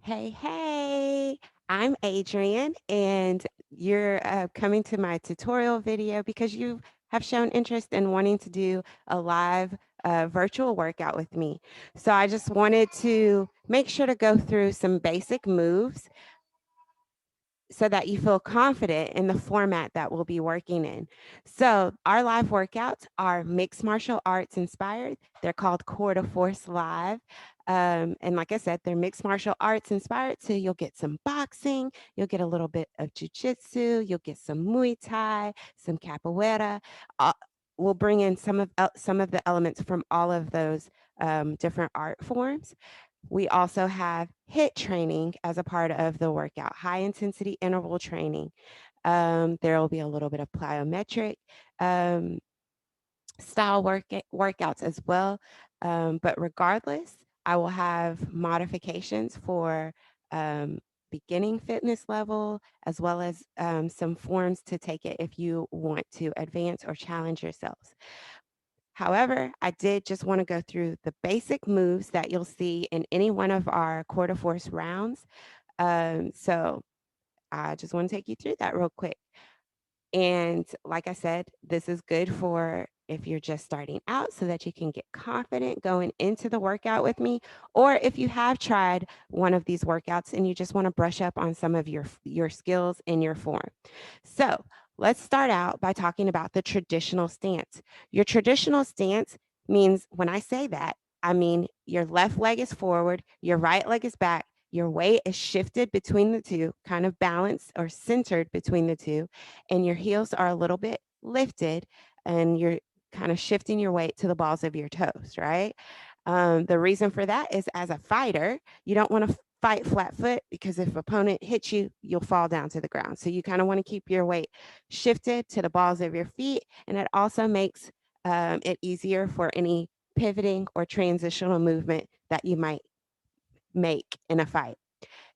Hey, hey, I'm Adrian, and you're coming to my tutorial video because you have shown interest in wanting to do a live virtual workout with me. So I just wanted to make sure to go through some basic moves so that you feel confident in the format that we'll be working in. So, our live workouts are mixed martial arts inspired. They're called Core to Force Live. And like I said, they're mixed martial arts inspired. So, you'll get some boxing, you'll get a little bit of jujitsu, you'll get some Muay Thai, some capoeira. Uh, we'll bring in some of the elements from all of those different art forms. We also have HIIT training as a part of the workout, high intensity interval training. There will be a little bit of plyometric um, style workouts as well. But regardless, I will have modifications for beginning fitness level, as well as some forms to take it if you want to advance or challenge yourselves. However, I did just want to go through the basic moves that you'll see in any one of our quarter force rounds. So I just want to take you through that real quick. And like I said, this is good for if you're just starting out so that you can get confident going into the workout with me, or if you have tried one of these workouts and you just want to brush up on some of your skills in your form. So, let's start out by talking about the traditional stance. Your traditional stance means when I say that, I mean your left leg is forward, your right leg is back, your weight is shifted between the two, kind of balanced or centered between the two, and your heels are a little bit lifted and you're kind of shifting your weight to the balls of your toes, right? The reason for that is as a fighter, you don't want to fight flat foot because if opponent hits you, you'll fall down to the ground. So you kind of want to keep your weight shifted to the balls of your feet. And it also makes it easier for any pivoting or transitional movement that you might make in a fight.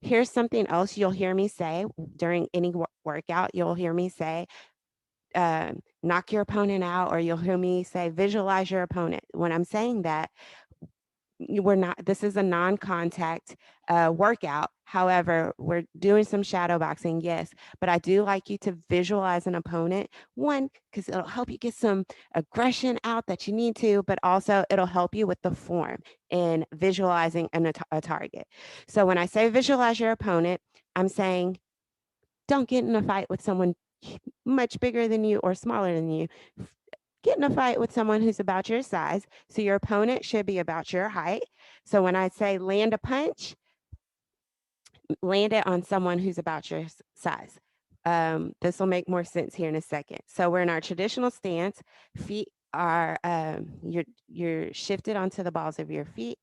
Here's something else you'll hear me say during any workout. You'll hear me say, knock your opponent out, or you'll hear me say, visualize your opponent. When I'm saying that, we're not, this is a non contact workout. However, we're doing some shadow boxing, yes, but I do like you to visualize an opponent. One, because it'll help you get some aggression out that you need to, but also it'll help you with the form in visualizing a target. So when I say visualize your opponent, I'm saying don't get in a fight with someone much bigger than you or smaller than you. Get in a fight with someone who's about your size. So your opponent should be about your height. So when I say land a punch, land it on someone who's about your size. This will make more sense here in a second. So we're in our traditional stance. Feet are you're shifted onto the balls of your feet.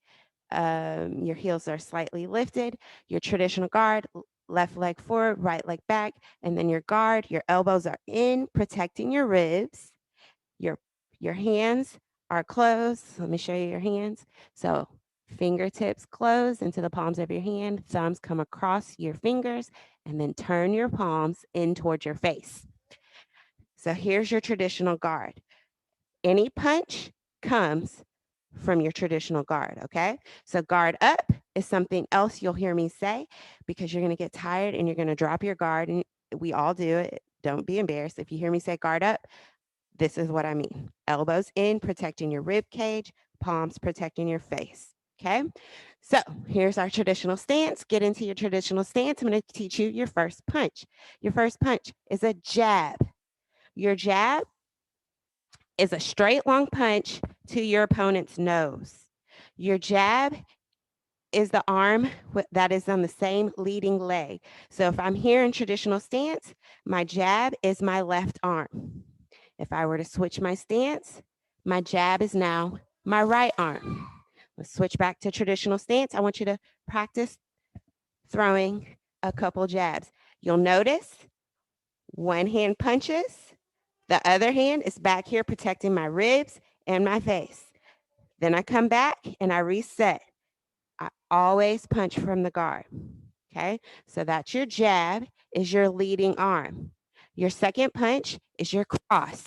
Your heels are slightly lifted. Your traditional guard, left leg forward, right leg back, and then your guard. Your elbows are in, protecting your ribs. Your your hands are closed. Let me show you your hands. So fingertips close into the palms of your hand, thumbs come across your fingers, and then turn your palms in towards your face. So here's your traditional guard. Any punch comes from your traditional guard, okay? So guard up is something else you'll hear me say because you're going to get tired and you're going to drop your guard, and we all do it. Don't be embarrassed. If you hear me say guard up, this is what I mean. Elbows in, protecting your rib cage, palms protecting your face. Okay. So here's our traditional stance. Get into your traditional stance. I'm going to teach you your first punch. Your first punch is a jab. Your jab is a straight long punch to your opponent's nose. Your jab is the arm that is on the same leading leg. So if I'm here in traditional stance, my jab is my left arm. If I were to switch my stance, my jab is now my right arm. Let's switch back to traditional stance. I want you to practice throwing a couple jabs. You'll notice one hand punches, the other hand is back here protecting my ribs and my face. Then I come back and I reset. I always punch from the guard. Okay, so that's your jab, is your leading arm. Your second punch is your cross.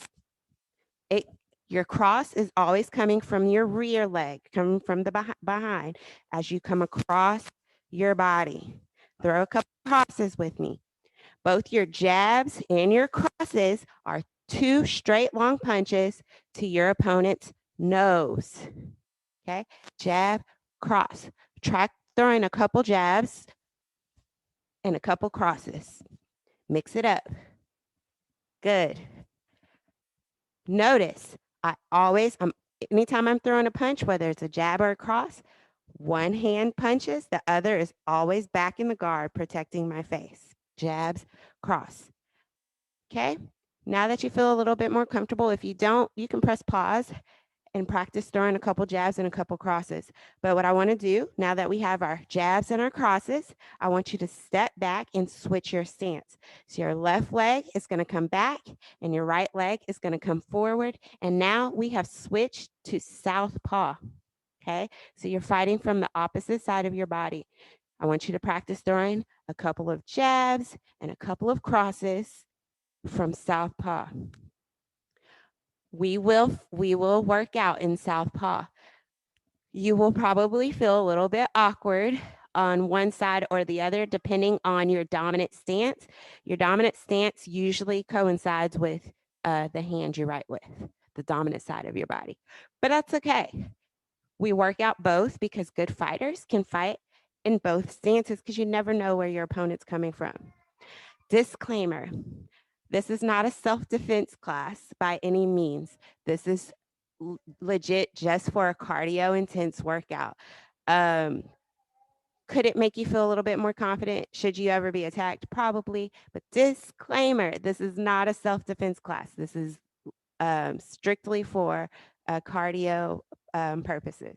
It Your cross is always coming from your rear leg, coming from the behind. As you come across your body. Throw a couple crosses with me. Both your jabs and your crosses are 2 straight long punches to your opponent's nose. Okay, jab, cross. Try throwing a couple jabs and a couple crosses. Mix it up. Good. Notice, anytime I'm throwing a punch, whether it's a jab or a cross, one hand punches, the other is always back in the guard, protecting my face. Jabs, cross. Okay. Now that you feel a little bit more comfortable, if you don't, you can press pause and practice throwing a couple jabs and a couple crosses. But what I want to do now that we have our jabs and our crosses, I want you to step back and switch your stance. So your left leg is going to come back and your right leg is going to come forward. And now we have switched to Southpaw. Okay. So you're fighting from the opposite side of your body. I want you to practice throwing a couple of jabs and a couple of crosses from Southpaw. We will work out in Southpaw. You will probably feel a little bit awkward on one side or the other, depending on your dominant stance. Your dominant stance usually coincides with the hand you write with, the dominant side of your body. But that's okay. We work out both because good fighters can fight in both stances because you never know where your opponent's coming from. Disclaimer. This is not a self-defense class by any means. This is legit just for a cardio intense workout. Could it make you feel a little bit more confident? Should you ever be attacked? Probably. But disclaimer, this is not a self-defense class. This is strictly for cardio purposes.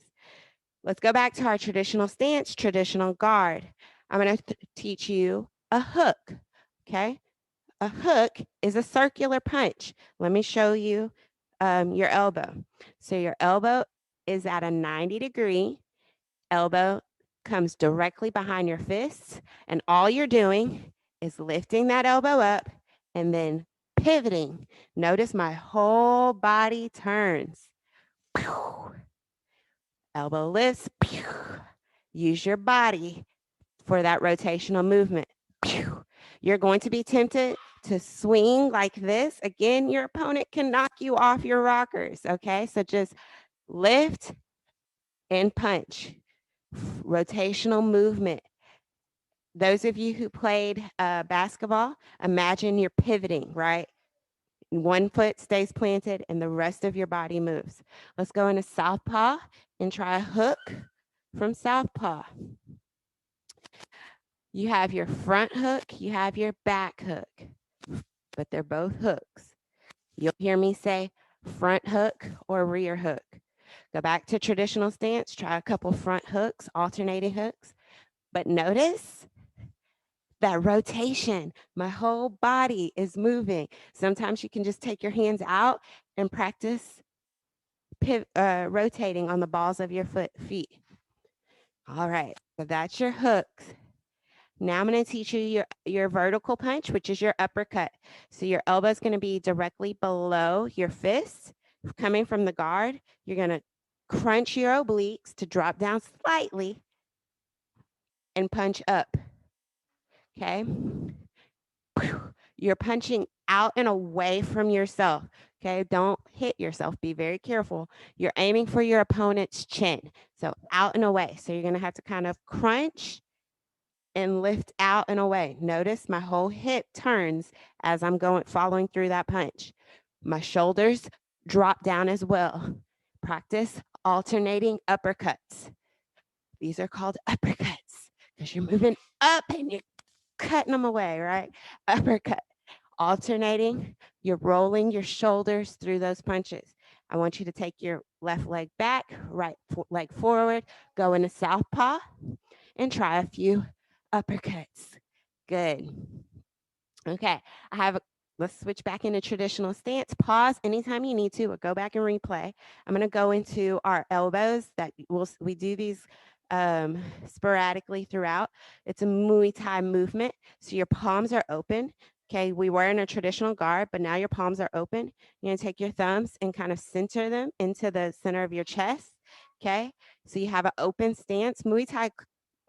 Let's go back to our traditional stance, traditional guard. I'm going to teach you a hook, okay? A hook is a circular punch. Let me show you your elbow. So your elbow is at a 90-degree. Elbow comes directly behind your fists, and all you're doing is lifting that elbow up and then pivoting. Notice my whole body turns. Elbow lifts. Use your body for that rotational movement. You're going to be tempted to swing like this. Again, your opponent can knock you off your rockers, okay? So just lift and punch. Rotational movement. Those of you who played basketball, imagine you're pivoting, right? One foot stays planted and the rest of your body moves. Let's go into Southpaw and try a hook from Southpaw. You have your front hook, you have your back hook, but they're both hooks. You'll hear me say front hook or rear hook. Go back to traditional stance, try a couple front hooks, alternating hooks, but notice that rotation. My whole body is moving. Sometimes you can just take your hands out and practice rotating on the balls of your feet. All right, so that's your hooks. Now I'm going to teach you your vertical punch, which is your uppercut. So your elbow is going to be directly below your fist. Coming from the guard, you're going to crunch your obliques to drop down slightly and punch up. Okay. You're punching out and away from yourself. Okay. Don't hit yourself. Be very careful. You're aiming for your opponent's chin. So out and away. So you're going to have to kind of crunch and lift out and away. Notice my whole hip turns as I'm following through that punch. My shoulders drop down as well. Practice alternating uppercuts. These are called uppercuts because you're moving up and you're cutting them away, right? Uppercut. Alternating, you're rolling your shoulders through those punches. I want you to take your left leg back, right leg forward, go into Southpaw, and try a few uppercuts. Good. Okay, let's switch back into traditional stance. Pause anytime you need to, or go back and replay. I'm going to go into our elbows. We do these sporadically throughout. It's a Muay Thai movement. So your palms are open. Okay, we were in a traditional guard, but now your palms are open. You're going to take your thumbs and kind of center them into the center of your chest. Okay, so you have an open stance. Muay Thai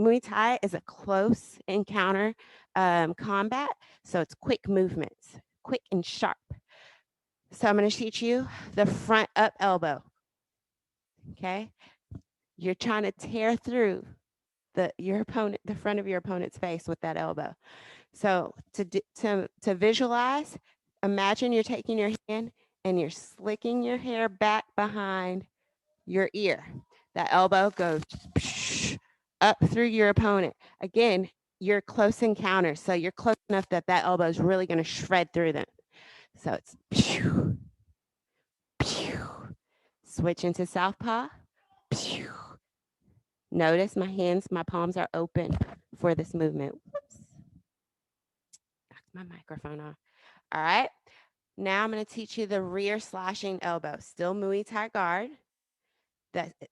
Muay Thai is a close encounter combat, so it's quick movements, quick and sharp. So I'm going to teach you the front up elbow. Okay, you're trying to tear through the front of your opponent's face with that elbow. So to visualize, imagine you're taking your hand and you're slicking your hair back behind your ear. That elbow goes up through your opponent. Again, you're close encounters, so you're close enough that that elbow is really going to shred through them. So it's pew, pew. Switch into Southpaw. Pew. Notice my palms are open for this movement. Whoops. Knock my microphone off. All right. Now I'm going to teach you the rear slashing elbow. Still Muay Thai guard.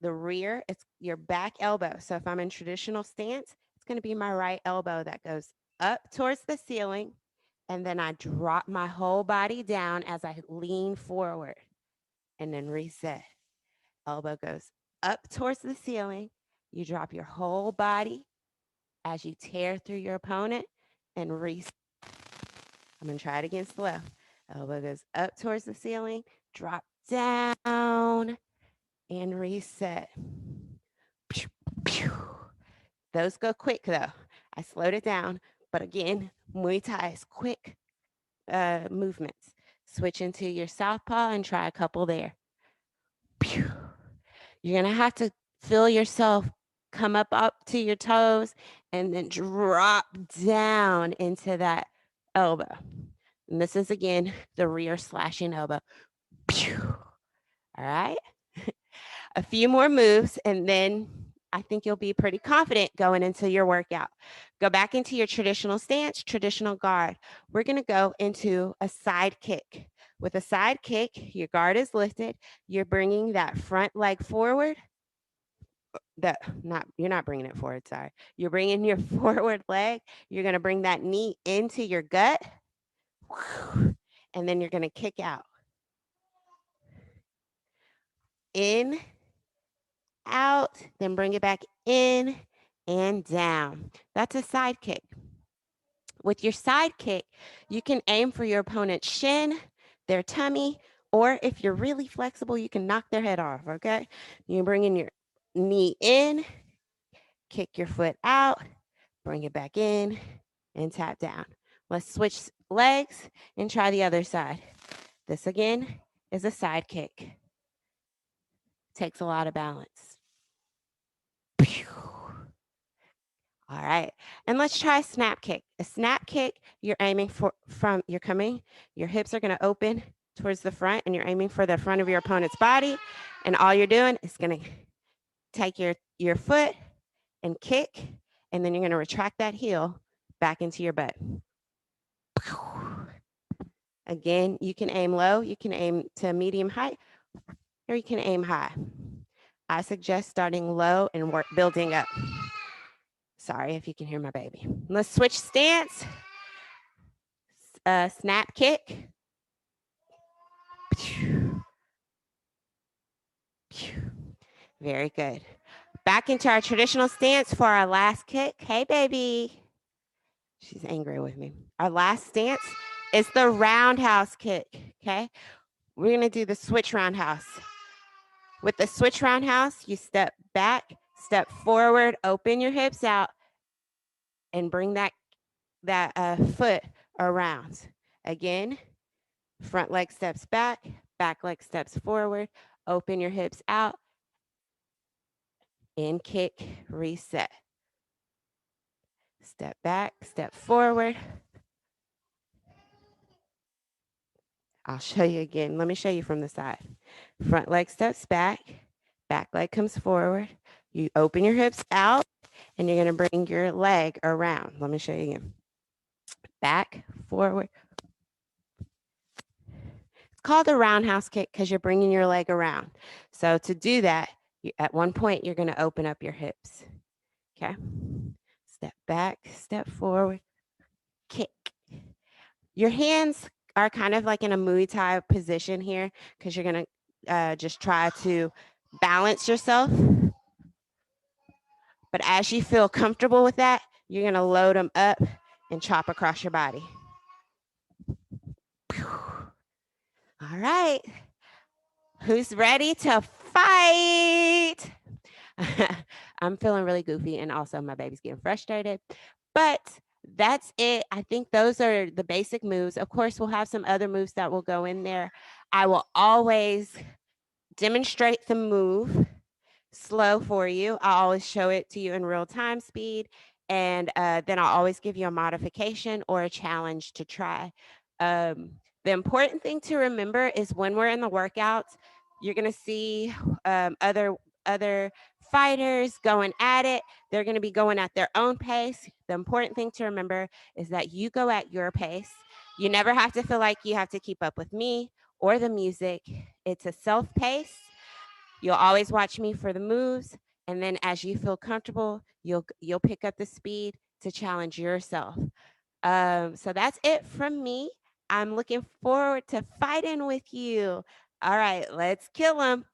The rear, it's your back elbow. So if I'm in traditional stance, it's going to be my right elbow that goes up towards the ceiling. And then I drop my whole body down as I lean forward and then reset. Elbow goes up towards the ceiling. You drop your whole body as you tear through your opponent and reset. I'm going to try it against the left. Elbow goes up towards the ceiling, drop down, and reset. Pew, pew. Those go quick though. I slowed it down, but again, Muay Thai is quick movements. Switch into your Southpaw and try a couple there. Pew. You're gonna have to feel yourself come up to your toes and then drop down into that elbow. And this is again the rear slashing elbow. Pew. All right. A few more moves, and then I think you'll be pretty confident going into your workout. Go back into your traditional stance, traditional guard. We're going to go into a side kick. With a side kick, your guard is lifted. You're bringing that front leg forward. You're not bringing it forward, sorry. You're bringing your forward leg. You're going to bring that knee into your gut. And then you're going to kick out. In, out, then bring it back in and down. That's a side kick. With your side kick, you can aim for your opponent's shin, their tummy, or if you're really flexible, you can knock their head off, okay? You bring in your knee in, kick your foot out, bring it back in, and tap down. Let's switch legs and try the other side. This again is a side kick. Takes a lot of balance. All right, and let's try a snap kick. A snap kick, you're aiming your hips are gonna open towards the front and you're aiming for the front of your opponent's body. And all you're doing is gonna take your foot and kick, and then you're gonna retract that heel back into your butt. Again, you can aim low, you can aim to medium height, or you can aim high. I suggest starting low and building up. Sorry if you can hear my baby. Let's switch stance. Snap kick. Very good. Back into our traditional stance for our last kick. Hey, baby. She's angry with me. Our last stance is the roundhouse kick, okay? We're going to do the switch roundhouse. With the switch roundhouse, you step back, step forward, open your hips out, and bring that foot around. Again, front leg steps back leg steps forward, open your hips out, in kick, reset. Step back, step forward. I'll show you again. Let me show you from the side. Front leg steps back leg comes forward. You open your hips out, and you're going to bring your leg around. Let me show you again. Back, forward. It's called a roundhouse kick because you're bringing your leg around. So to do that, at one point, you're going to open up your hips. Okay? Step back, step forward, kick. Your hands are kind of like in a Muay Thai position here because you're going to just try to balance yourself. But as you feel comfortable with that, you're going to load them up and chop across your body. All right. Who's ready to fight? I'm feeling really goofy, and also my baby's getting frustrated. But that's it. I think those are the basic moves. Of course, we'll have some other moves that will go in there. I will always demonstrate the move slow for you. I'll always show it to you in real time speed. And then I'll always give you a modification or a challenge to try. The important thing to remember is when we're in the workouts, you're going to see other fighters going at it. They're going to be going at their own pace. The important thing to remember is that you go at your pace. You never have to feel like you have to keep up with me or the music. It's a self pace. You'll always watch me for the moves, and then as you feel comfortable, you'll pick up the speed to challenge yourself. So that's it from me. I'm looking forward to fighting with you. All right, let's kill him.